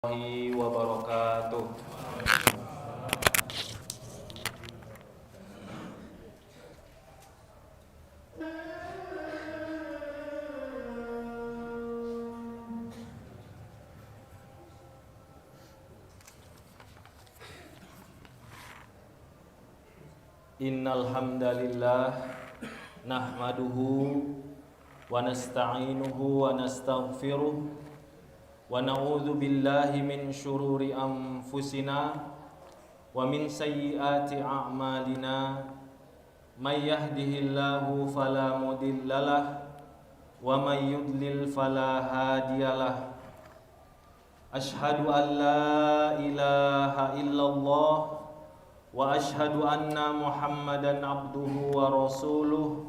Warahmatullahi wabarakatuh. Innal hamdalillah nahmaduhu wa nasta'inuhu wa nastaghfiruh wa na'udzu billahi min syururi anfusina wa min sayyiati a'malina may yahdihillahu fala mudhillalah wa may yudlil fala hadiyalah. Asyhadu an la ilaha illallah wa asyhadu anna Muhammadan abduhu wa rasuluh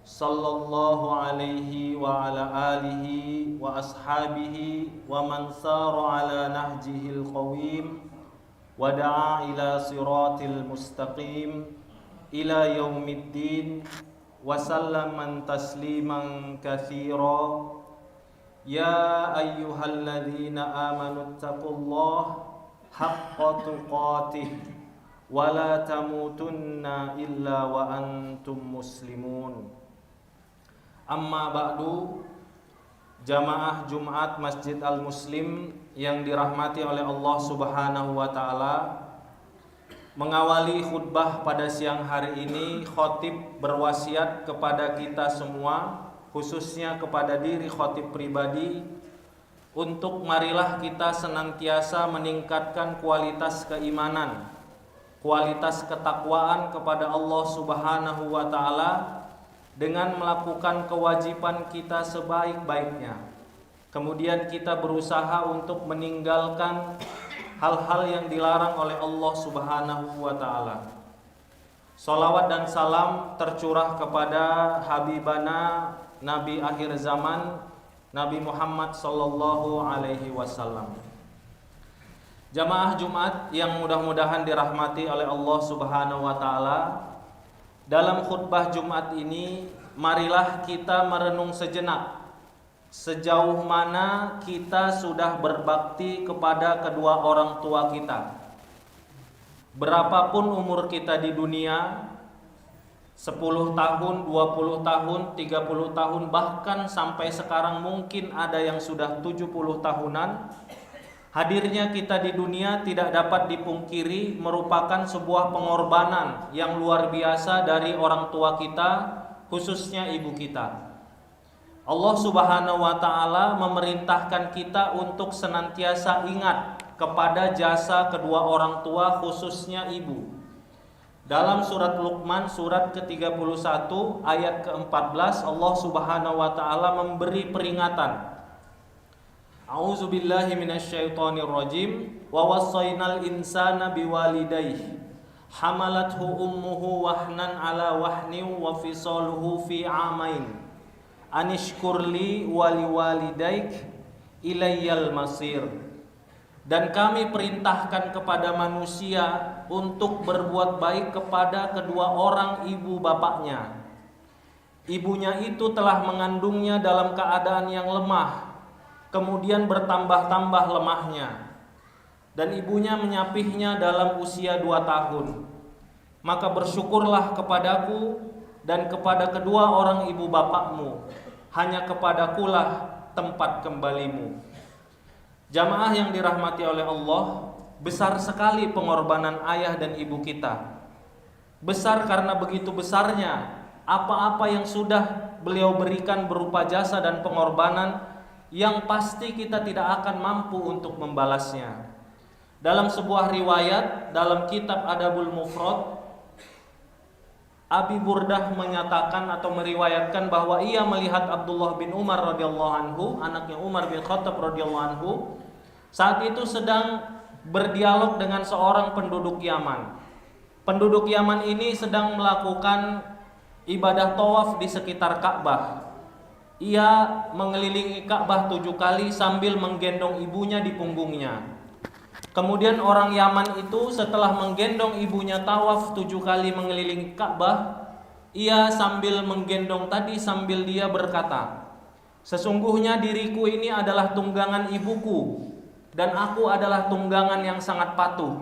sallallahu alaihi wa ala alihi wa ashabihi wa man sara ala nahjihil qawim wa da'a ila siratil mustaqim ila yaumiddin wa sallaman tasliman katsira. Ya ayyuhalladzina amanu taqullaha haqqa tuqatih wa la tamutunna illa wa antum muslimun. Amma ba'du, jamaah Jumat Masjid Al-Muslim yang dirahmati oleh Allah Subhanahu wa taala. Mengawali khutbah pada siang hari ini, khatib berwasiat kepada kita semua, khususnya kepada diri khatib pribadi, untuk marilah kita senantiasa meningkatkan kualitas keimanan, kualitas ketakwaan kepada Allah Subhanahu wa taala dengan melakukan kewajiban kita sebaik-baiknya. Kemudian kita berusaha untuk meninggalkan hal-hal yang dilarang oleh Allah Subhanahu wa taala. Shalawat dan salam tercurah kepada habibana Nabi akhir zaman, Nabi Muhammad sallallahu alaihi wasallam. Jamaah Jumat yang mudah-mudahan dirahmati oleh Allah Subhanahu wa taala, dalam khutbah Jumat ini marilah kita merenung sejenak sejauh mana kita sudah berbakti kepada kedua orang tua kita. Berapapun umur kita di dunia, 10 tahun, 20 tahun, 30 tahun, bahkan sampai sekarang mungkin ada yang sudah 70 tahunan. Hadirnya kita di dunia tidak dapat dipungkiri merupakan sebuah pengorbanan yang luar biasa dari orang tua kita, khususnya ibu kita. Allah Subhanahu wa taala memerintahkan kita untuk senantiasa ingat kepada jasa kedua orang tua, khususnya ibu. Dalam surat Luqman surat ke-31 ayat ke-14, Allah Subhanahu wa taala memberi peringatan. A'udzu billahi minasyaitonir rajim. Wa wassaynal insana biwalidayhi hamalathu ummuhu wahnan ala wahnin wa fisaluhu fi amain anishkurli waliwalidaik ilayyal masir. Dan kami perintahkan kepada manusia untuk berbuat baik kepada kedua orang ibu bapaknya. Ibunya itu telah mengandungnya dalam keadaan yang lemah, kemudian bertambah-tambah lemahnya, dan ibunya menyapihnya dalam usia 2 tahun. Maka bersyukurlah kepadaku dan kepada kedua orang ibu bapakmu, hanya kepadakulah tempat kembalimu. Jamaah yang dirahmati oleh Allah, besar sekali pengorbanan ayah dan ibu kita. Besar karena begitu besarnya apa-apa yang sudah beliau berikan berupa jasa dan pengorbanan yang pasti kita tidak akan mampu untuk membalasnya. Dalam sebuah riwayat dalam kitab Adabul Mufrad, Abi Burdah menyatakan atau meriwayatkan bahwa ia melihat Abdullah bin Umar radhiyallahu anhu, anaknya Umar bin Khattab radhiyallahu anhu, saat itu sedang berdialog dengan seorang penduduk Yaman. Penduduk Yaman ini sedang melakukan ibadah tawaf di sekitar Ka'bah. Ia mengelilingi Ka'bah 7 kali sambil menggendong ibunya di punggungnya. Kemudian orang Yaman itu setelah menggendong ibunya tawaf 7 kali mengelilingi Ka'bah, ia sambil menggendong tadi sambil dia berkata, sesungguhnya diriku ini adalah tunggangan ibuku dan aku adalah tunggangan yang sangat patuh.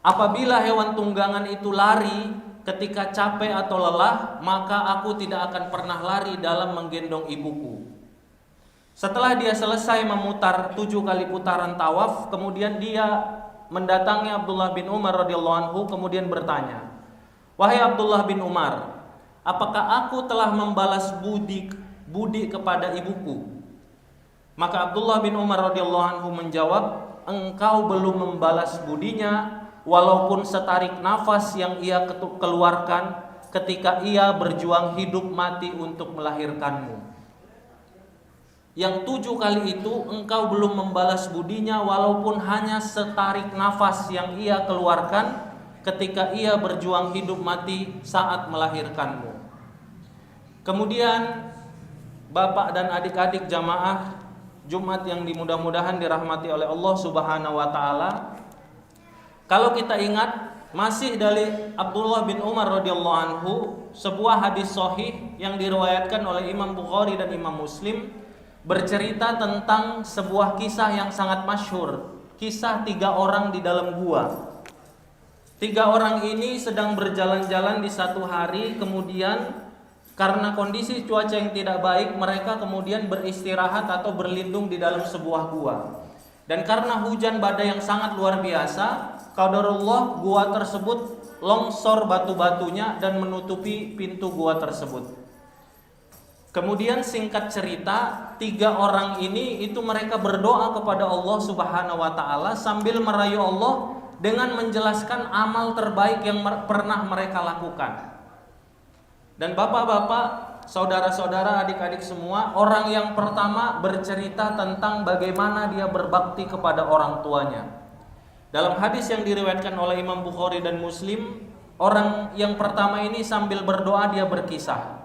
Apabila hewan tunggangan itu lari ketika capek atau lelah, maka aku tidak akan pernah lari dalam menggendong ibuku. Setelah dia selesai memutar 7 kali putaran tawaf, kemudian dia mendatangi Abdullah bin Umar radhiyallahu anhu, kemudian bertanya, "Wahai Abdullah bin Umar, apakah aku telah membalas budi kepada ibuku?" Maka Abdullah bin Umar radhiyallahu anhu menjawab, "Engkau belum membalas budinya, walaupun setarik nafas yang ia keluarkan ketika ia berjuang hidup mati untuk melahirkanmu. Yang 7 kali itu engkau belum membalas budinya, walaupun hanya setarik nafas yang ia keluarkan ketika ia berjuang hidup mati saat melahirkanmu." Kemudian Bapak dan adik-adik jamaah Jumat yang mudah-mudahan dirahmati oleh Allah Subhanahu wa taala, kalau kita ingat masih dari Abdullah bin Umar radhiyallahu anhu, sebuah hadis sahih yang diriwayatkan oleh Imam Bukhari dan Imam Muslim bercerita tentang sebuah kisah yang sangat masyhur, kisah 3 orang di dalam gua. 3 orang ini sedang berjalan-jalan di satu hari, kemudian karena kondisi cuaca yang tidak baik, mereka kemudian beristirahat atau berlindung di dalam sebuah gua. Dan karena hujan badai yang sangat luar biasa, qadarullah gua tersebut longsor batu-batunya dan menutupi pintu gua tersebut. Kemudian singkat cerita, 3 orang ini itu mereka berdoa kepada Allah Subhanahu wa taala sambil merayu Allah dengan menjelaskan amal terbaik yang pernah mereka lakukan. Dan bapak-bapak, saudara-saudara, adik-adik semua, orang yang pertama bercerita tentang bagaimana dia berbakti kepada orang tuanya. Dalam hadis yang diriwayatkan oleh Imam Bukhari dan Muslim, orang yang pertama ini sambil berdoa dia berkisah,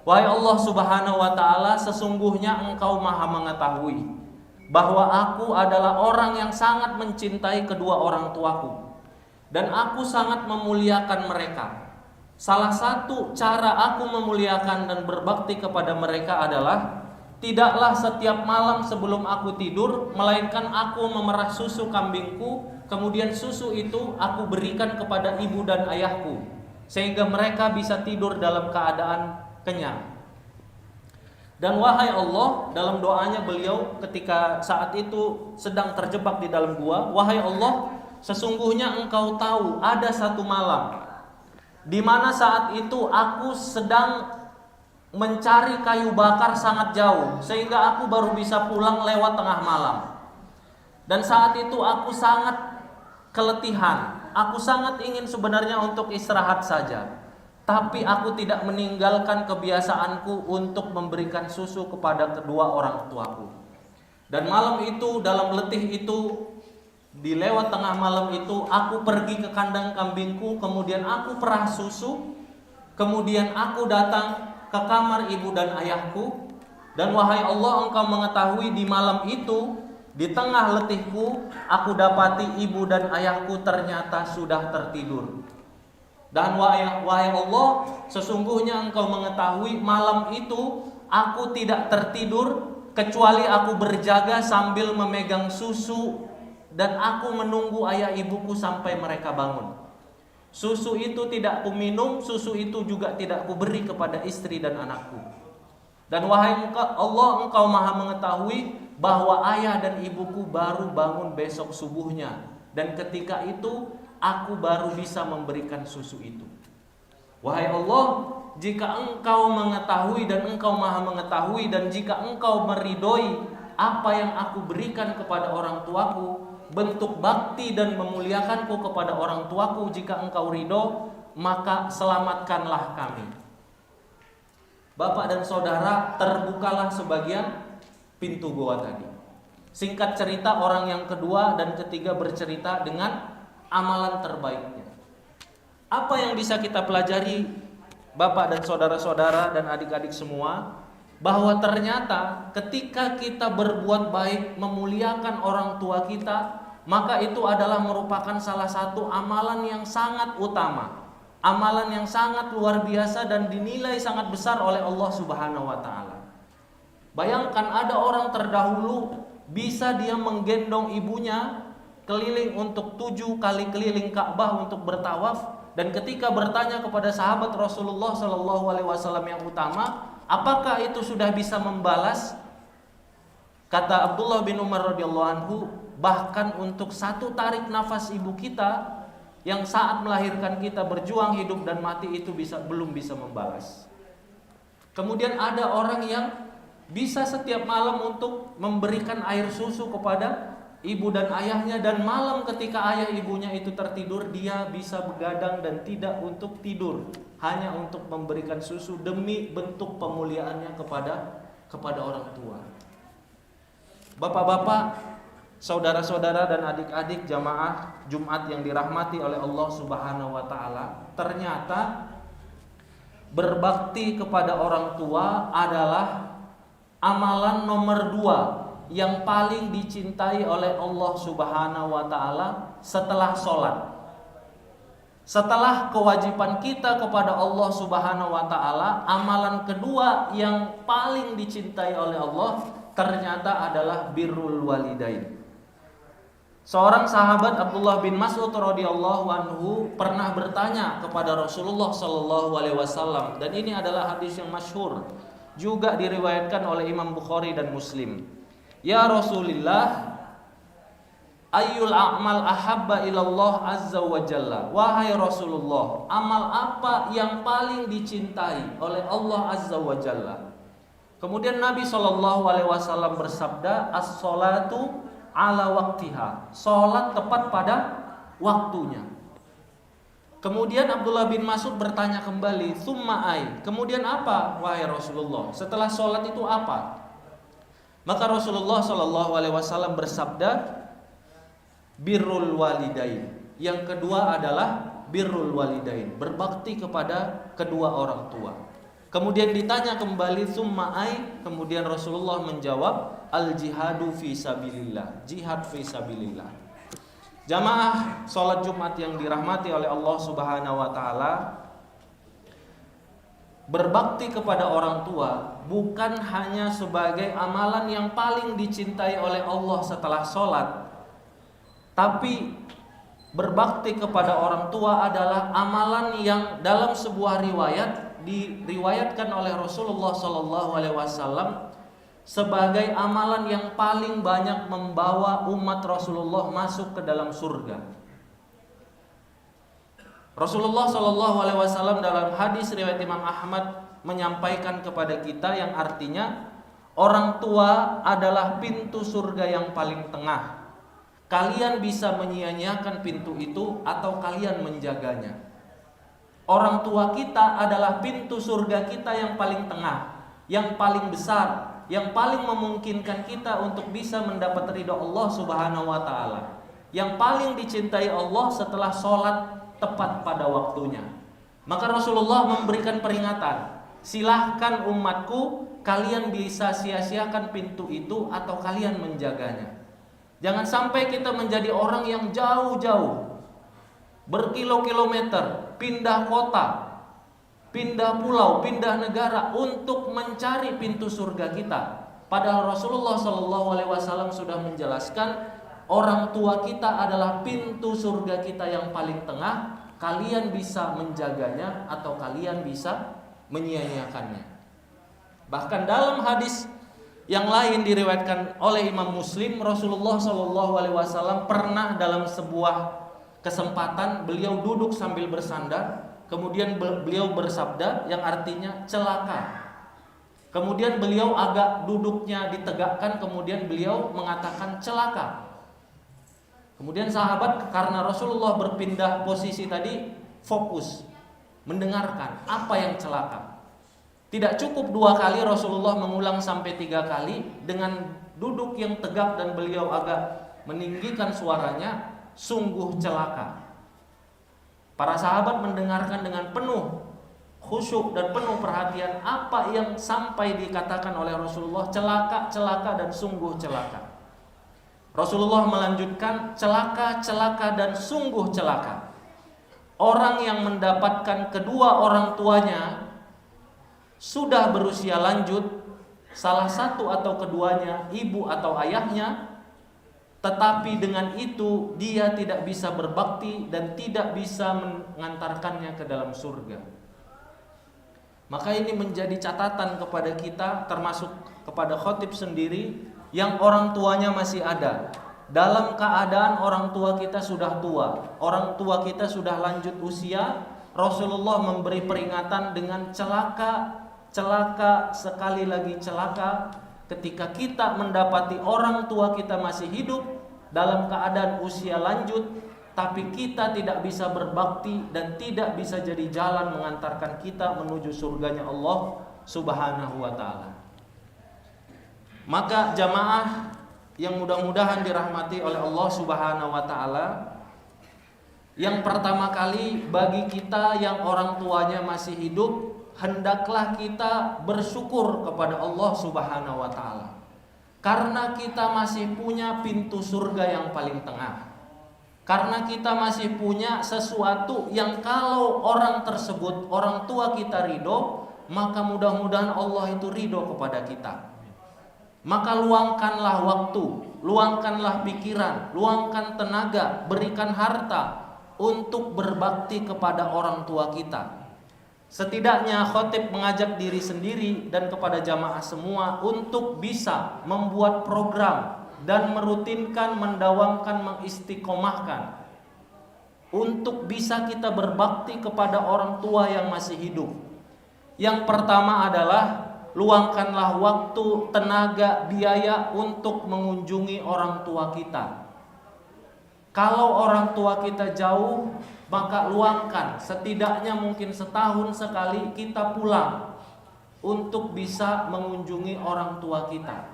"Wahai Allah Subhanahu wa taala, sesungguhnya Engkau Maha mengetahui bahwa aku adalah orang yang sangat mencintai kedua orang tuaku dan aku sangat memuliakan mereka. Salah satu cara aku memuliakan dan berbakti kepada mereka adalah tidaklah setiap malam sebelum aku tidur, melainkan aku memerah susu kambingku, kemudian susu itu aku berikan kepada ibu dan ayahku, sehingga mereka bisa tidur dalam keadaan kenyang. Dan wahai Allah," dalam doanya beliau ketika saat itu sedang terjebak di dalam gua, "Wahai Allah, sesungguhnya Engkau tahu ada satu malam di mana saat itu aku sedang mencari kayu bakar sangat jauh, sehingga aku baru bisa pulang lewat tengah malam. Dan saat itu aku sangat keletihan, aku sangat ingin sebenarnya untuk istirahat saja, tapi aku tidak meninggalkan kebiasaanku untuk memberikan susu kepada kedua orang tuaku. Dan malam itu, dalam letih itu, di lewat tengah malam itu, aku pergi ke kandang kambingku, kemudian aku perah susu, kemudian aku datang ke kamar ibu dan ayahku, dan wahai Allah, Engkau mengetahui di malam itu, di tengah letihku, aku dapati ibu dan ayahku ternyata sudah tertidur. Dan wahai Allah, sesungguhnya Engkau mengetahui malam itu aku tidak tertidur kecuali aku berjaga sambil memegang susu, dan aku menunggu ayah ibuku sampai mereka bangun. Susu itu tidak aku minum, susu itu juga tidak aku beri kepada istri dan anakku. Dan wahai Allah, Engkau Maha mengetahui bahwa ayah dan ibuku baru bangun besok subuhnya, dan ketika itu aku baru bisa memberikan susu itu. Wahai Allah, jika Engkau mengetahui dan Engkau Maha mengetahui, dan jika Engkau meridhoi apa yang aku berikan kepada orang tuaku, bentuk bakti dan memuliakanku kepada orang tuaku, jika Engkau ridho, maka selamatkanlah kami." Bapak dan saudara, terbukalah sebagian pintu goa tadi. Singkat cerita, orang yang kedua dan ketiga bercerita dengan amalan terbaiknya. Apa yang bisa kita pelajari, Bapak dan saudara-saudara dan adik-adik semua? Bahwa ternyata ketika kita berbuat baik, memuliakan orang tua kita, maka itu adalah merupakan salah satu amalan yang sangat utama, amalan yang sangat luar biasa dan dinilai sangat besar oleh Allah Subhanahu wa taala. Bayangkan ada orang terdahulu bisa dia menggendong ibunya keliling untuk 7 kali keliling Ka'bah untuk bertawaf. Dan ketika bertanya kepada sahabat Rasulullah Shallallahu Alaihi Wasallam yang utama, apakah itu sudah bisa membalas? Kata Abdullah bin Umar radhiyallahu anhu, bahkan untuk 1 tarik nafas ibu kita yang saat melahirkan kita berjuang hidup dan mati itu belum bisa membalas. Kemudian ada orang yang bisa setiap malam untuk memberikan air susu kepada ibu dan ayahnya, dan malam ketika ayah ibunya itu tertidur, dia bisa begadang dan tidak untuk tidur, hanya untuk memberikan susu demi bentuk pemuliaannya kepada orang tua. Bapak-bapak, saudara-saudara dan adik-adik jamaah Jumat yang dirahmati oleh Allah Subhanahu wa taala, ternyata berbakti kepada orang tua adalah amalan nomor 2 yang paling dicintai oleh Allah Subhanahu wa taala setelah sholat. Setelah kewajiban kita kepada Allah Subhanahu wa taala, amalan kedua yang paling dicintai oleh Allah ternyata adalah birrul walidain. Seorang sahabat Abdullah bin Mas'ud radhiyallahu anhu pernah bertanya kepada Rasulullah sallallahu alaihi wasallam, dan ini adalah hadis yang masyhur, juga diriwayatkan oleh Imam Bukhari dan Muslim. Ya Rasulullah, ayyul a'mal ahabba ilallah azza wa jalla. Wahai Rasulullah, amal apa yang paling dicintai oleh Allah azza wa jalla? Kemudian Nabi SAW bersabda, as-salatu ala waktiha, salat tepat pada waktunya. Kemudian Abdullah bin Mas'ud bertanya kembali, summa ai, kemudian apa wahai Rasulullah? Setelah salat itu apa? Maka Rasulullah SAW bersabda, birrul walidain. Yang kedua adalah birrul walidain, berbakti kepada kedua orang tua. Kemudian ditanya kembali, summa ai, kemudian Rasulullah menjawab, al jihadu fi sabilillah, jihad fi sabilillah. Jamaah salat Jumat yang dirahmati oleh Allah Subhanahu wa taala, berbakti kepada orang tua bukan hanya sebagai amalan yang paling dicintai oleh Allah setelah sholat, tapi berbakti kepada orang tua adalah amalan yang dalam sebuah riwayat diriwayatkan oleh Rasulullah SAW sebagai amalan yang paling banyak membawa umat Rasulullah masuk ke dalam surga. Rasulullah SAW dalam hadis riwayat Imam Ahmad menyampaikan kepada kita yang artinya, orang tua adalah pintu surga yang paling tengah. Kalian bisa menyia-nyiakan pintu itu atau kalian menjaganya. Orang tua kita adalah pintu surga kita yang paling tengah, yang paling besar, yang paling memungkinkan kita untuk bisa mendapat ridha Allah Subhanahu wa taala, yang paling dicintai Allah setelah sholat tepat pada waktunya. Maka Rasulullah memberikan peringatan, silahkan umatku, kalian bisa sia-siakan pintu itu atau kalian menjaganya. Jangan sampai kita menjadi orang yang jauh-jauh, berkilo-kilometer, pindah kota, pindah pulau, pindah negara untuk mencari pintu surga kita. Padahal Rasulullah SAW sudah menjelaskan, orang tua kita adalah pintu surga kita yang paling tengah. Kalian bisa menjaganya atau kalian bisa menyia-nyiakannya. Bahkan dalam hadis yang lain diriwayatkan oleh Imam Muslim, Rasulullah SAW pernah dalam sebuah kesempatan beliau duduk sambil bersandar, kemudian beliau bersabda yang artinya celaka. Kemudian beliau agak duduknya ditegakkan, kemudian beliau mengatakan celaka. Kemudian sahabat, karena Rasulullah berpindah posisi tadi, fokus mendengarkan apa yang celaka. Tidak cukup 2 kali, Rasulullah mengulang sampai 3 kali dengan duduk yang tegak dan beliau agak meninggikan suaranya, sungguh celaka. Para sahabat mendengarkan dengan penuh khusyuk dan penuh perhatian apa yang sampai dikatakan oleh Rasulullah, celaka, celaka dan sungguh celaka. Rasulullah melanjutkan, celaka, celaka dan sungguh celaka. Orang yang mendapatkan kedua orang tuanya sudah berusia lanjut, salah satu atau keduanya, ibu atau ayahnya, tetapi dengan itu dia tidak bisa berbakti dan tidak bisa mengantarkannya ke dalam surga. Maka ini menjadi catatan kepada kita, termasuk kepada khotib sendiri yang orang tuanya masih ada. Dalam keadaan orang tua kita sudah tua, orang tua kita sudah lanjut usia, Rasulullah memberi peringatan dengan celaka sekali lagi celaka ketika kita mendapati orang tua kita masih hidup dalam keadaan usia lanjut, tapi kita tidak bisa berbakti dan tidak bisa jadi jalan mengantarkan kita menuju surganya Allah Subhanahu wa ta'ala. Maka jamaah yang mudah-mudahan dirahmati oleh Allah Subhanahu wa ta'ala, yang pertama kali bagi kita yang orang tuanya masih hidup, hendaklah kita bersyukur kepada Allah Subhanahu wa ta'ala, karena kita masih punya pintu surga yang paling tengah. Karena kita masih punya sesuatu yang kalau orang tersebut, orang tua kita ridho, maka mudah-mudahan Allah itu ridho kepada kita. Maka luangkanlah waktu, luangkanlah pikiran, luangkan tenaga, berikan harta untuk berbakti kepada orang tua kita. Setidaknya khotib mengajak diri sendiri dan kepada jamaah semua untuk bisa membuat program dan merutinkan, mendawamkan, mengistiqomahkan untuk bisa kita berbakti kepada orang tua yang masih hidup. Yang pertama adalah luangkanlah waktu, tenaga, biaya untuk mengunjungi orang tua kita. Kalau orang tua kita jauh, maka luangkan setidaknya mungkin setahun sekali kita pulang untuk bisa mengunjungi orang tua kita.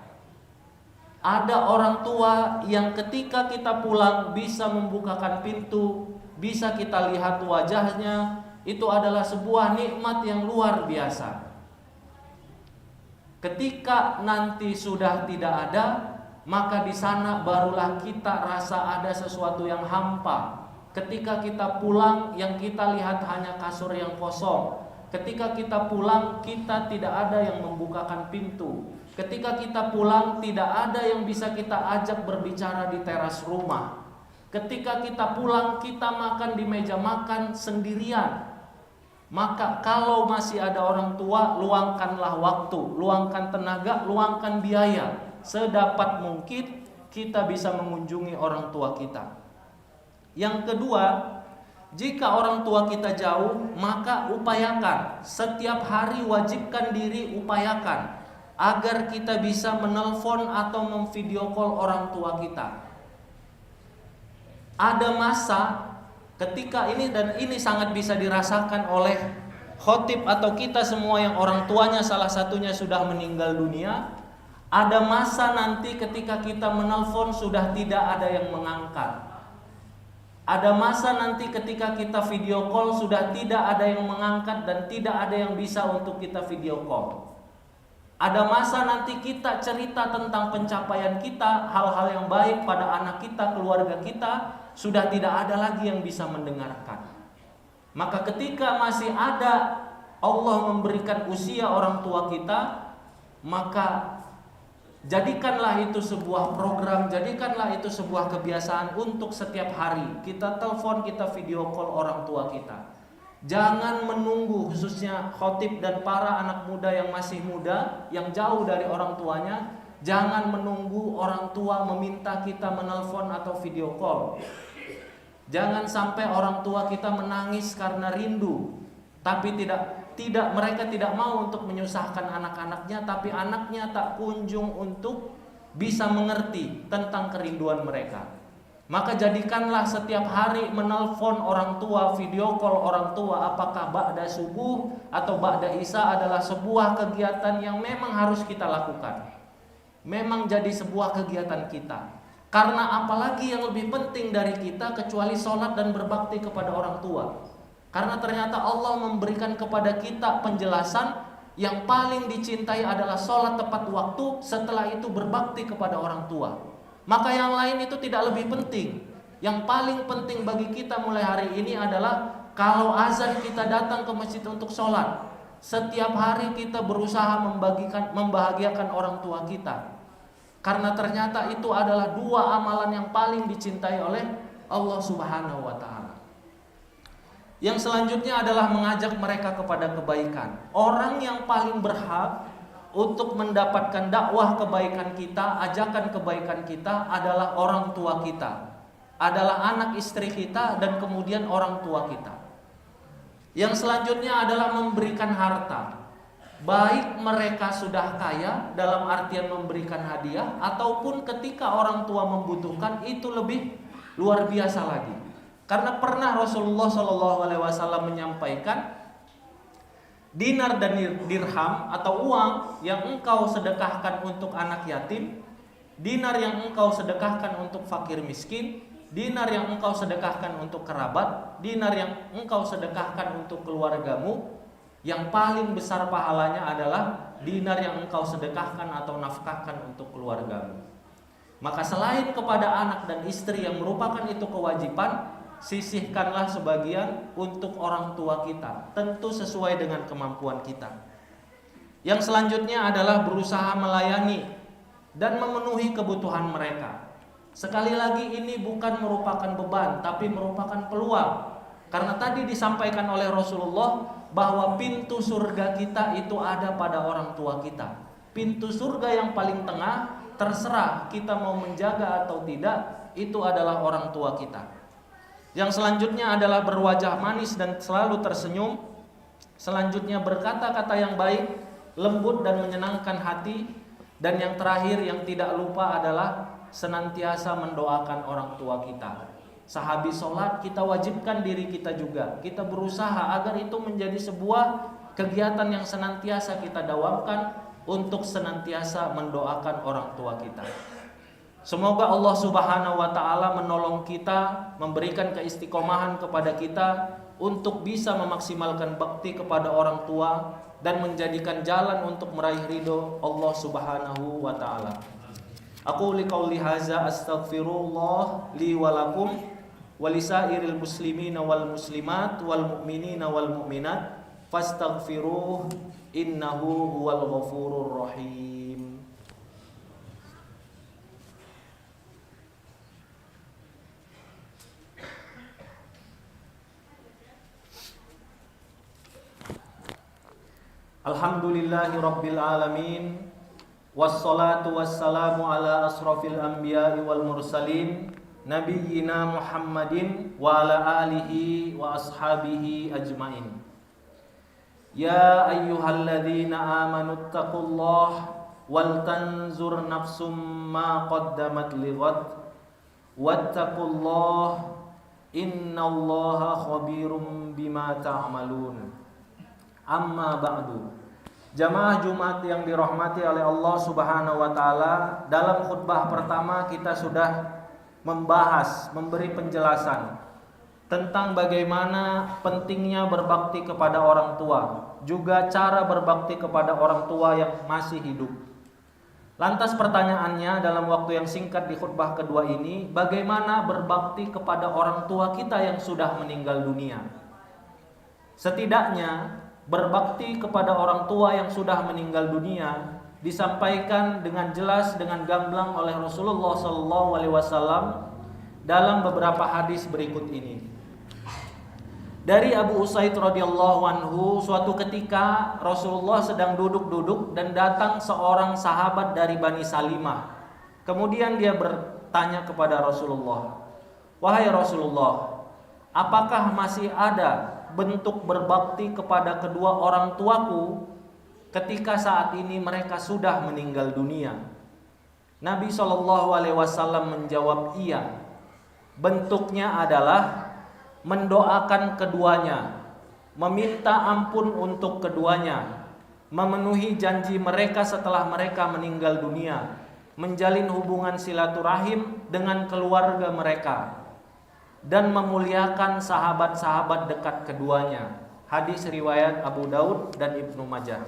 Ada orang tua yang ketika kita pulang bisa membukakan pintu, bisa kita lihat wajahnya, itu adalah sebuah nikmat yang luar biasa. Ketika nanti sudah tidak ada, maka di sana barulah kita rasa ada sesuatu yang hampa. Ketika kita pulang, yang kita lihat hanya kasur yang kosong. Ketika kita pulang, kita tidak ada yang membukakan pintu. Ketika kita pulang, tidak ada yang bisa kita ajak berbicara di teras rumah. Ketika kita pulang, kita makan di meja makan sendirian. Maka kalau masih ada orang tua, luangkanlah waktu, luangkan tenaga, luangkan biaya. Sedapat mungkin kita bisa mengunjungi orang tua kita. Yang kedua, jika orang tua kita jauh, maka upayakan, setiap hari wajibkan diri, upayakan agar kita bisa menelpon atau memvideo call orang tua kita. Ada masa ketika ini, dan ini sangat bisa dirasakan oleh khotib atau kita semua yang orang tuanya salah satunya sudah meninggal dunia. Ada masa nanti ketika kita menelpon sudah tidak ada yang mengangkat. Ada masa nanti ketika kita video call sudah tidak ada yang mengangkat dan tidak ada yang bisa untuk kita video call. Ada masa nanti kita cerita tentang pencapaian kita, hal-hal yang baik pada anak kita, keluarga kita, sudah tidak ada lagi yang bisa mendengarkan. Maka ketika masih ada Allah memberikan usia orang tua kita, maka jadikanlah itu sebuah program, jadikanlah itu sebuah kebiasaan untuk setiap hari kita telepon, kita video call orang tua kita. Jangan menunggu, khususnya khotib dan para anak muda yang masih muda, yang jauh dari orang tuanya. Jangan menunggu orang tua meminta kita menelpon atau video call. Jangan sampai orang tua kita menangis karena rindu, tapi mereka tidak mau untuk menyusahkan anak-anaknya, tapi anaknya tak kunjung untuk bisa mengerti tentang kerinduan mereka. Maka jadikanlah setiap hari menelpon orang tua, video call orang tua, apakah ba'da subuh atau ba'da isya, adalah sebuah kegiatan yang memang harus kita lakukan. Memang jadi sebuah kegiatan kita. Karena apalagi yang lebih penting dari kita kecuali sholat dan berbakti kepada orang tua. Karena ternyata Allah memberikan kepada kita penjelasan yang paling dicintai adalah sholat tepat waktu, setelah itu berbakti kepada orang tua. Maka yang lain itu tidak lebih penting. Yang paling penting bagi kita mulai hari ini adalah kalau azan kita datang ke masjid untuk sholat. setiap hari kita berusaha membahagiakan orang tua kita. Karena ternyata itu adalah dua amalan yang paling dicintai oleh Allah Subhanahu wa taala. Yang selanjutnya adalah mengajak mereka kepada kebaikan. Orang yang paling berhak untuk mendapatkan dakwah kebaikan kita, ajakan kebaikan kita adalah orang tua kita, adalah anak istri kita, dan kemudian orang tua kita. Yang selanjutnya adalah memberikan harta. Baik mereka sudah kaya dalam artian memberikan hadiah, ataupun ketika orang tua membutuhkan, itu lebih luar biasa lagi. Karena pernah Rasulullah SAW menyampaikan, dinar dan dirham atau uang yang engkau sedekahkan untuk anak yatim, dinar yang engkau sedekahkan untuk fakir miskin, dinar yang engkau sedekahkan untuk kerabat, dinar yang engkau sedekahkan untuk keluargamu, yang paling besar pahalanya adalah dinar yang engkau sedekahkan atau nafkahkan untuk keluargamu. Maka selain kepada anak dan istri yang merupakan itu kewajiban, sisihkanlah sebagian untuk orang tua kita, tentu sesuai dengan kemampuan kita. Yang selanjutnya adalah berusaha melayani dan memenuhi kebutuhan mereka. Sekali lagi, ini bukan merupakan beban, tapi merupakan peluang. Karena tadi disampaikan oleh Rasulullah bahwa pintu surga kita itu ada pada orang tua kita. Pintu surga yang paling tengah, terserah kita mau menjaga atau tidak, itu adalah orang tua kita. Yang selanjutnya adalah berwajah manis dan selalu tersenyum. Selanjutnya berkata-kata yang baik, lembut dan menyenangkan hati. Dan yang terakhir yang tidak lupa adalah senantiasa mendoakan orang tua kita. Sehabis sholat kita wajibkan diri kita juga, kita berusaha agar itu menjadi sebuah kegiatan yang senantiasa kita dawamkan untuk senantiasa mendoakan orang tua kita. Semoga Allah Subhanahu wa taala menolong kita, memberikan keistiqomahan kepada kita untuk bisa memaksimalkan bakti kepada orang tua dan menjadikan jalan untuk meraih ridho Allah Subhanahu wa taala. Aku liqauli hadza astaghfirullah li wa lakum walisairil muslimina wal muslimat wal mu'minina wal mu'minat fastaghfiruh innahu huwal ghafurur rahim. Alhamdulillahi rabbil alamin, wassalatu wassalamu ala asrafil anbiya'i wal mursalin, nabiyyina Muhammadin wa ala alihi wa ashabihi ajmain. Ya ayyuhalladzina amanu taqullaha wal tanzur nafsum ma qaddamat lighad wattaqullaha innallaha khabirum bima ta'malun. Amma ba'du. Jamaah Jumat yang dirahmati oleh Allah Subhanahu wa taala, dalam khutbah pertama kita sudah memberi penjelasan tentang bagaimana pentingnya berbakti kepada orang tua, juga cara berbakti kepada orang tua yang masih hidup. Lantas pertanyaannya dalam waktu yang singkat di khutbah kedua ini, bagaimana berbakti kepada orang tua kita yang sudah meninggal dunia? Setidaknya berbakti kepada orang tua yang sudah meninggal dunia disampaikan dengan jelas, dengan gamblang oleh Rasulullah SAW dalam beberapa hadis berikut ini. Dari Abu Usaid radhiyallahu anhu, suatu ketika Rasulullah sedang duduk-duduk dan datang seorang sahabat dari Bani Salimah. Kemudian dia bertanya kepada Rasulullah, "Wahai Rasulullah, apakah masih ada bentuk berbakti kepada kedua orang tuaku ketika saat ini mereka sudah meninggal dunia?" Nabi SAW menjawab, "Iya." Bentuknya adalah mendoakan keduanya, meminta ampun untuk keduanya, memenuhi janji mereka setelah mereka meninggal dunia, menjalin hubungan silaturahim dengan keluarga mereka, dan memuliakan sahabat-sahabat dekat keduanya. Hadis riwayat Abu Daud dan Ibnu Majah.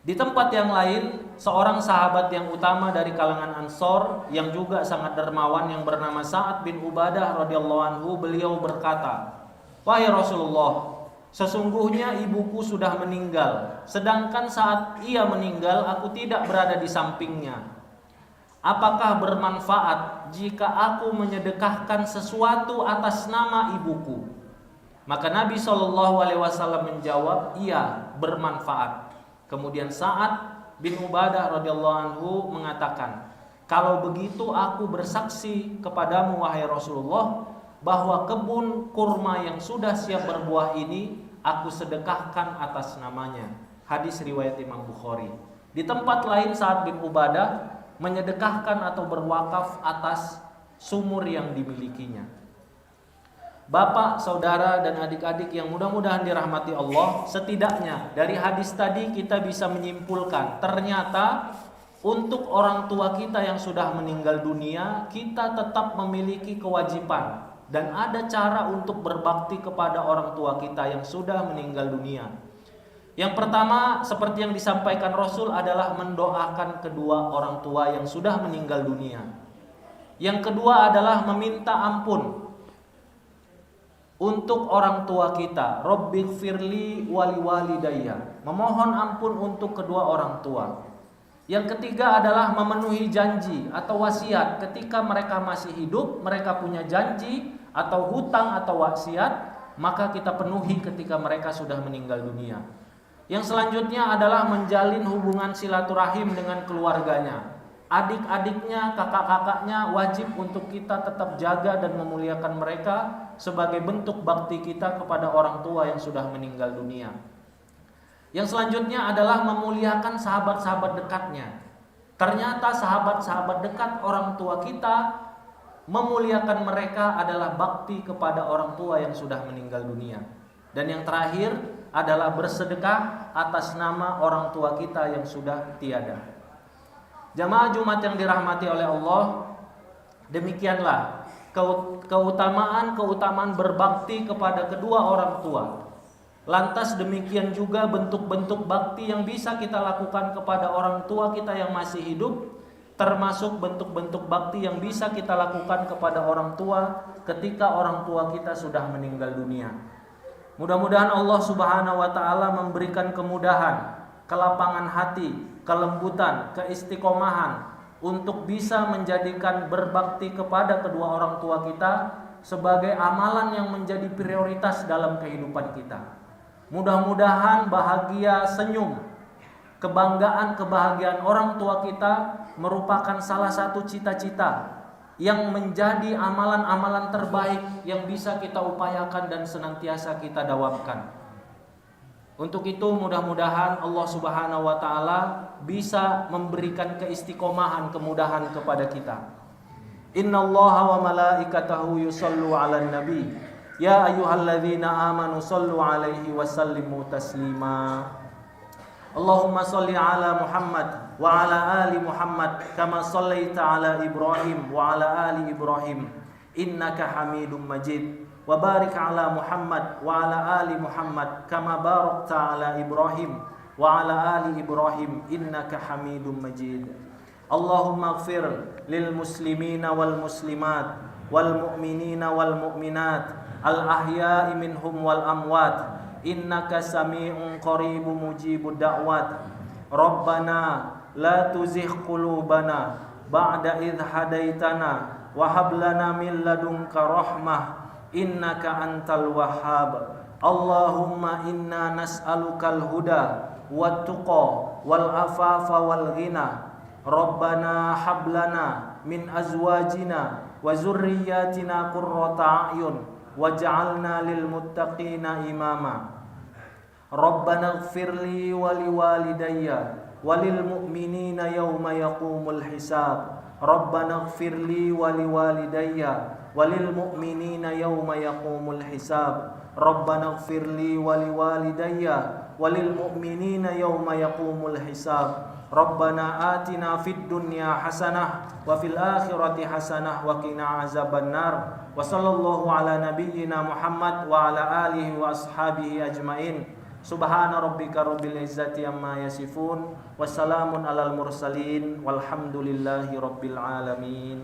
Di tempat yang lain, seorang sahabat yang utama dari kalangan Ansor yang juga sangat dermawan yang bernama Sa'ad bin Ubadah radhiyallahu anhu, beliau berkata, "Wahai Rasulullah, sesungguhnya ibuku sudah meninggal, sedangkan saat ia meninggal aku tidak berada di sampingnya. Apakah bermanfaat jika aku menyedekahkan sesuatu atas nama ibuku? Maka Nabi SAW menjawab, iya, bermanfaat. Kemudian Sa'ad bin Ubadah radhiyallahu anhu mengatakan, kalau begitu aku bersaksi kepadamu wahai Rasulullah, bahwa kebun kurma yang sudah siap berbuah ini aku sedekahkan atas namanya. Hadis riwayat Imam Bukhari. Di tempat lain Sa'ad bin Ubadah menyedekahkan atau berwakaf atas sumur yang dimilikinya. Bapak, saudara, dan adik-adik yang mudah-mudahan dirahmati Allah, setidaknya dari hadis tadi kita bisa menyimpulkan, ternyata untuk orang tua kita yang sudah meninggal dunia, kita tetap memiliki kewajiban dan ada cara untuk berbakti kepada orang tua kita yang sudah meninggal dunia. Yang pertama, seperti yang disampaikan Rasul, adalah mendoakan kedua orang tua yang sudah meninggal dunia. Yang kedua adalah meminta ampun untuk orang tua kita. Rabbighfirli wali walidayya, memohon ampun untuk kedua orang tua. Yang ketiga adalah memenuhi janji atau wasiat ketika mereka masih hidup, mereka punya janji atau hutang atau wasiat, maka kita penuhi ketika mereka sudah meninggal dunia. Yang selanjutnya adalah menjalin hubungan silaturahim dengan keluarganya. Adik-adiknya, kakak-kakaknya wajib untuk kita tetap jaga dan memuliakan mereka sebagai bentuk bakti kita kepada orang tua yang sudah meninggal dunia. Yang selanjutnya adalah memuliakan sahabat-sahabat dekatnya. Ternyata sahabat-sahabat dekat orang tua kita, memuliakan mereka adalah bakti kepada orang tua yang sudah meninggal dunia. Dan yang terakhir adalah bersedekah atas nama orang tua kita yang sudah tiada. Jamaah Jumat yang dirahmati oleh Allah, demikianlah keutamaan berbakti kepada kedua orang tua. Lantas demikian juga bentuk-bentuk bakti yang bisa kita lakukan kepada orang tua kita yang masih hidup, termasuk bentuk-bentuk bakti yang bisa kita lakukan kepada orang tua ketika orang tua kita sudah meninggal dunia. Mudah-mudahan Allah Subhanahu wa taala memberikan kemudahan, kelapangan hati, kelembutan, keistiqomahan untuk bisa menjadikan berbakti kepada kedua orang tua kita sebagai amalan yang menjadi prioritas dalam kehidupan kita. Mudah-mudahan bahagia, senyum, kebahagiaan orang tua kita merupakan salah satu cita-cita yang menjadi amalan-amalan terbaik yang bisa kita upayakan dan senantiasa kita dawamkan. Untuk itu mudah-mudahan Allah Subhanahu wa taala bisa memberikan keistiqomahan, kemudahan kepada kita. Innallaha wa malaikatahu yusallu 'alan nabi. Ya ayyuhalladzina amanu sallu 'alaihi wa sallimu taslima. Allahumma salli 'ala Muhammad wa 'ala ali Muhammad kama shallaita 'ala Ibrahim wa 'ala ali Ibrahim innaka Hamidum Majid. Wa barik 'ala Muhammad wa 'ala ali Muhammad kama barakta 'ala Ibrahim wa 'ala ali Ibrahim innaka Hamidum Majid. Allahumma ighfir lil muslimina wal muslimat wal mu'minina wal mu'minat al ahya'i minhum wal amwat innaka sami'un qaribun mujibud da'wat. Rabbana la tuzigh qulubana ba'da idh hadaitana wa hab lana min ladunka rahmah innaka antal wahhab. Allahumma inna nas'alukal huda wat tuqa wal afafa wal ghina. Rabbana hab lana min azwajina wa zurriyyatina qurrata a'yun waj'alna lil muttaqina imama. Rabbana ighfirli wa liwalidayya walil mu'minina yawma yaqumul hisab. Rabbana ighfirli wa liwalidayya walil mu'minina yawma yaqumul hisab. Rabbana ighfirli wa liwalidayya walil mu'minina yawma yaqumul hisab. Rabbana atina fid dunya hasanah wa fil akhirati hasanah wa qina azabannar. Wa sallallahu ala nabiyyina Muhammad wa ala alihi wa ashabihi ajmain. Subhana rabbika rabbil izzati amma yasifun. Wassalamun alal mursalin walhamdulillahi rabbil alamin.